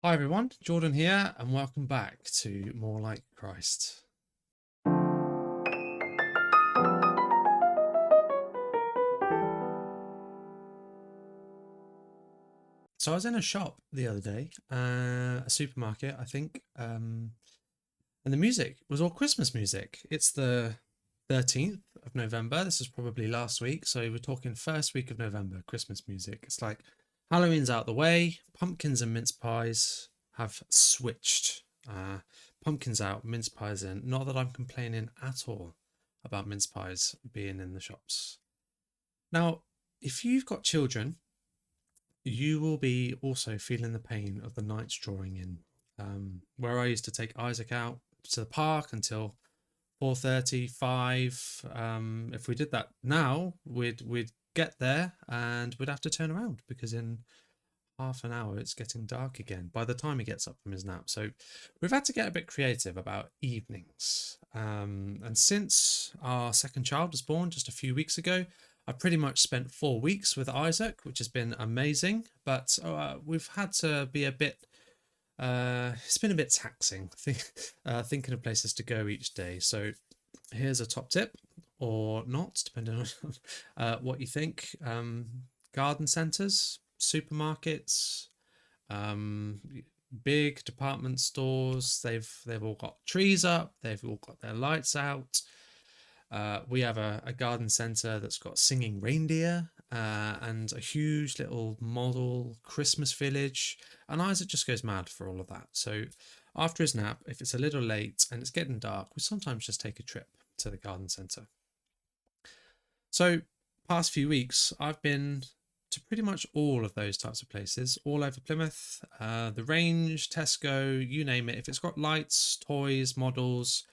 Hi everyone, Jordan here, and welcome back to More Like Christ. So I was in a shop the other day, a supermarket, I think, and the music was all Christmas music. It's the 13th of November. This is probably last week, so we're talking first week of November, Christmas music. It's like Halloween's out the way, pumpkins and mince pies have switched. Pumpkins out, mince pies in. Not that I'm complaining at all about mince pies being in the shops. Now, if you've got children, you will be also feeling the pain of the nights drawing in. Where I used to take Isaac out to the park until 4:30, 5. If we did that now, we'd get there and we'd have to turn around because in half an hour it's getting dark again by the time he gets up from his nap. So we've had to get a bit creative about evenings. And since our second child was born just a few weeks ago, I pretty much spent 4 weeks with Isaac, which has been amazing. But we've had to be a bit. It's been a bit taxing thinking of places to go each day. So here's a top tip, or not, depending on what you think. Garden centres, supermarkets, um, big department stores. They've all got trees up. They've all got their lights out. We have a garden centre that's got singing reindeer and a huge little model Christmas village. And Isaac just goes mad for all of that. So after his nap, if it's a little late and it's getting dark, we sometimes just take a trip to the garden centre. So, past few weeks, I've been to pretty much all of those types of places, all over Plymouth, the Range, Tesco, you name it. If it's got lights, toys, models,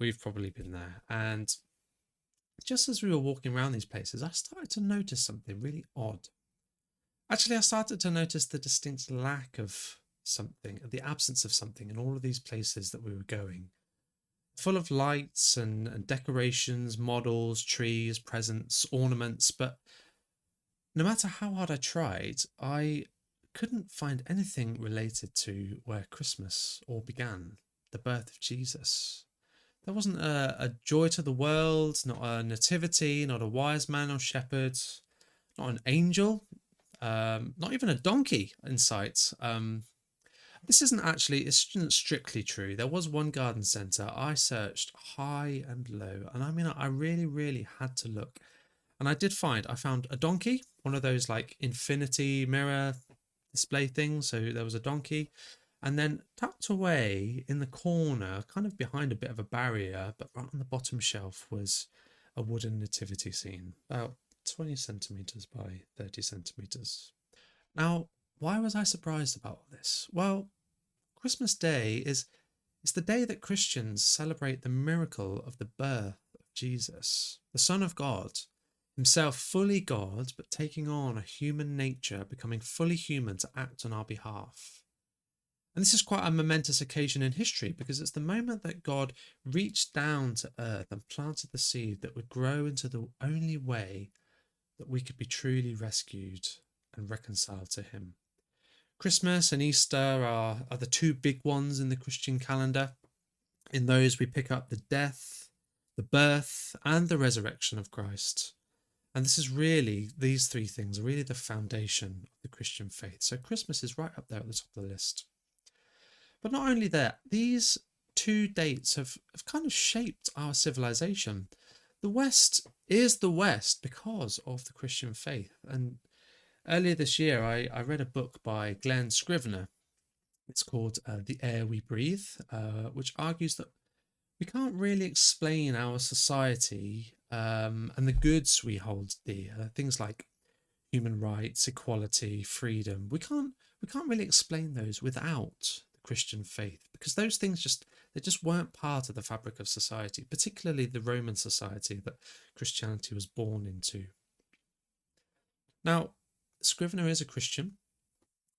we've probably been there. And just as we were walking around these places, I started to notice something really odd. Actually, I started to notice the distinct lack of something, the absence of something in all of these places that we were going. Full of lights and decorations, models, trees, presents, ornaments, but no matter how hard I tried, I couldn't find anything related to where Christmas all began, the birth of Jesus. There wasn't a joy to the world, not a nativity, not a wise man or shepherd, not an angel, not even a donkey in sight. This isn't strictly true. There was one garden centre. I searched high and low, and I mean, I really, really had to look. And I found a donkey, one of those like infinity mirror display things. So there was a donkey. And then tucked away in the corner, kind of behind a bit of a barrier, but right on the bottom shelf was a wooden nativity scene, about 20 centimetres by 30 centimetres. Now, why was I surprised about all this? Well, Christmas Day is it's the day that Christians celebrate the miracle of the birth of Jesus, the Son of God, himself fully God, but taking on a human nature, becoming fully human to act on our behalf. And this is quite a momentous occasion in history because it's the moment that God reached down to earth and planted the seed that would grow into the only way that we could be truly rescued and reconciled to Him. Christmas and Easter are the two big ones in the Christian calendar. In those, we pick up the death, the birth, and the resurrection of Christ. And these three things are really the foundation of the Christian faith. So Christmas is right up there at the top of the list. But not only that, these two dates have kind of shaped our civilization. The West is the West because of the Christian faith. And earlier this year, I read a book by Glenn Scrivener. It's called The Air We Breathe, which argues that we can't really explain our society and the goods we hold dear, things like human rights, equality, freedom. We can't really explain those without the Christian faith because those things just weren't part of the fabric of society, particularly the Roman society that Christianity was born into. Now, Scrivener is a Christian,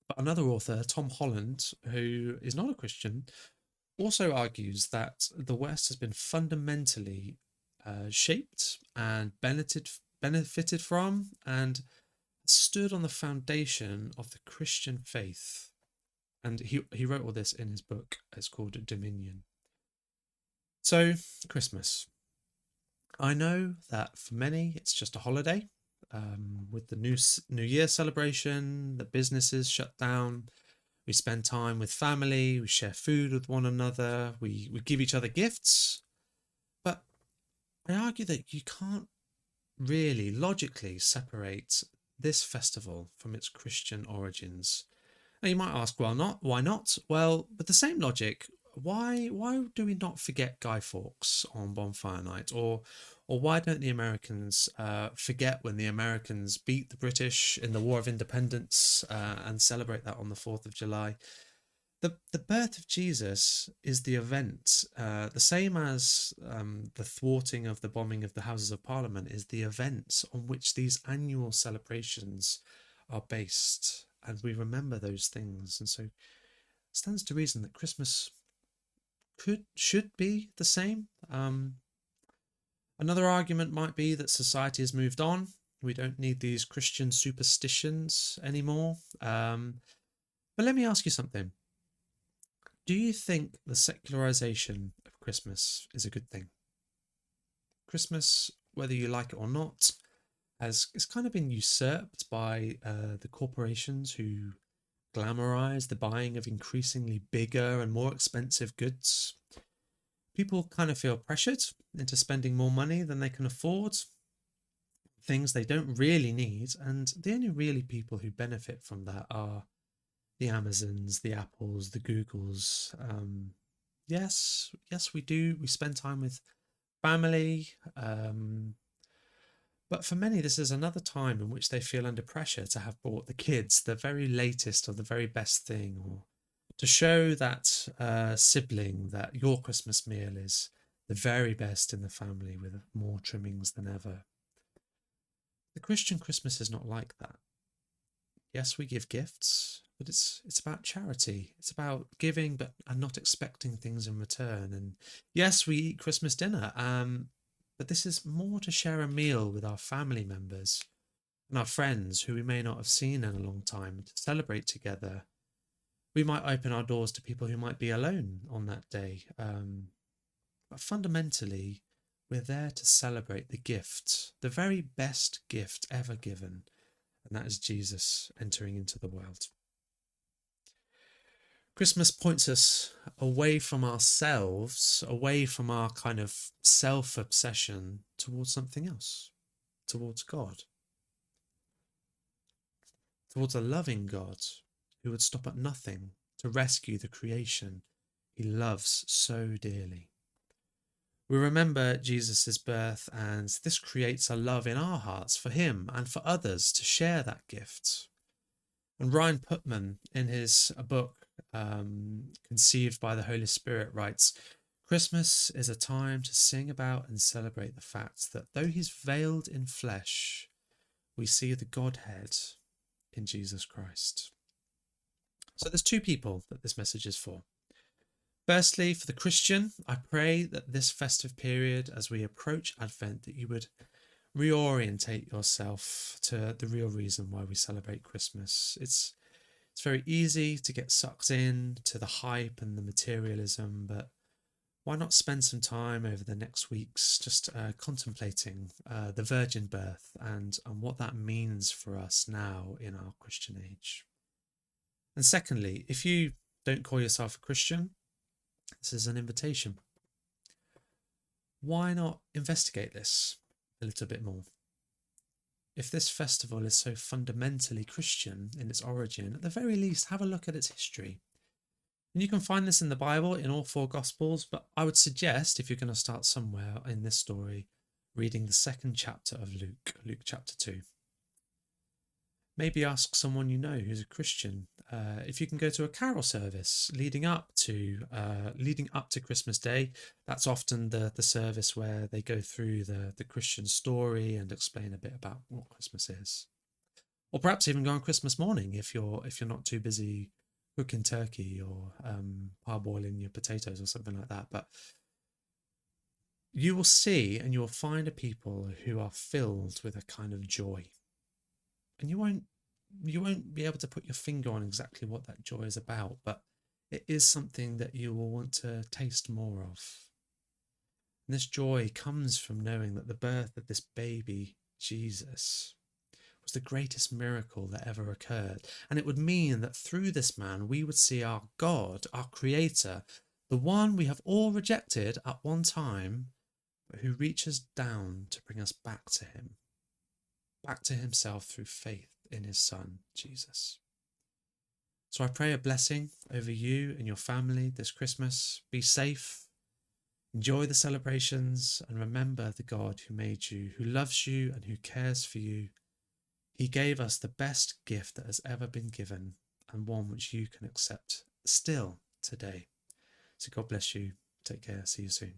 but another author, Tom Holland, who is not a Christian, also argues that the West has been fundamentally shaped and benefited from and stood on the foundation of the Christian faith. And he wrote all this in his book. It's called Dominion. So, Christmas. I know that for many it's just a holiday. With the New Year celebration, the businesses shut down. We spend time with family. We share food with one another. We give each other gifts. But I argue that you can't really logically separate this festival from its Christian origins. Now you might ask, well, not why not? Well, with the same logic, why do we not forget Guy Fawkes on Bonfire Night, or why don't the Americans forget when the Americans beat the British in the War of Independence and celebrate that on the 4th of July? The birth of Jesus is the event, the same as the thwarting of the bombing of the Houses of Parliament is the event on which these annual celebrations are based, and we remember those things. And so it stands to reason that Christmas should be the same. Another argument might be that society has moved on. We don't need these Christian superstitions anymore. But let me ask you something. Do you think the secularization of Christmas is a good thing? Christmas, whether you like it or not, has kind of been usurped by the corporations who glamorize the buying of increasingly bigger and more expensive goods. People kind of feel pressured into spending more money than they can afford, things they don't really need, and the only really people who benefit from that are the Amazons, the Apples, the Googles. Yes, we do. We spend time with family. But for many, this is another time in which they feel under pressure to have bought the kids the very latest or the very best thing, or to show that sibling that your Christmas meal is the very best in the family with more trimmings than ever. The Christian Christmas is not like that. Yes, we give gifts, but it's about charity. It's about giving and not expecting things in return. And yes, we eat Christmas dinner, but this is more to share a meal with our family members and our friends who we may not have seen in a long time, to celebrate together. We might open our doors to people who might be alone on that day. But fundamentally, we're there to celebrate the gift, the very best gift ever given, and that is Jesus entering into the world. Christmas points us away from ourselves, away from our kind of self-obsession, towards something else, towards God, towards a loving God who would stop at nothing to rescue the creation he loves so dearly. We remember Jesus' birth, and this creates a love in our hearts for him and for others to share that gift. And Ryan Putman, in his book, Conceived by the Holy Spirit, writes, Christmas is a time to sing about and celebrate the fact that though he's veiled in flesh, we see the Godhead in Jesus Christ. So there's two people that this message is for. Firstly, for the Christian, I pray that this festive period, as we approach Advent, that you would reorientate yourself to the real reason why we celebrate Christmas. It's very easy to get sucked in to the hype and the materialism, but why not spend some time over the next weeks just contemplating the virgin birth and what that means for us now in our Christian age. And secondly, if you don't call yourself a Christian, this is an invitation. Why not investigate this a little bit more? If this festival is so fundamentally Christian in its origin, at the very least, have a look at its history. And you can find this in the Bible, in all 4 Gospels, but I would suggest, if you're going to start somewhere in this story, reading the 2nd chapter of Luke, Luke chapter 2. Maybe ask someone you know who's a Christian. If you can go to a carol service leading up to Christmas Day, that's often the service where they go through the Christian story and explain a bit about what Christmas is. Or perhaps even go on Christmas morning if you're not too busy cooking turkey or parboiling your potatoes or something like that. But you will see and you will find a people who are filled with a kind of joy. And you won't you won't be able to put your finger on exactly what that joy is about, but it is something that you will want to taste more of. And this joy comes from knowing that the birth of this baby, Jesus, was the greatest miracle that ever occurred. And it would mean that through this man, we would see our God, our Creator, the one we have all rejected at one time, but who reaches down to bring us back to him, back to himself through faith in his Son, Jesus. So I pray a blessing over you and your family this Christmas. Be safe, enjoy the celebrations, and remember the God who made you, who loves you and who cares for you. He gave us the best gift that has ever been given, and one which you can accept still today. So God bless you. Take care. See you soon.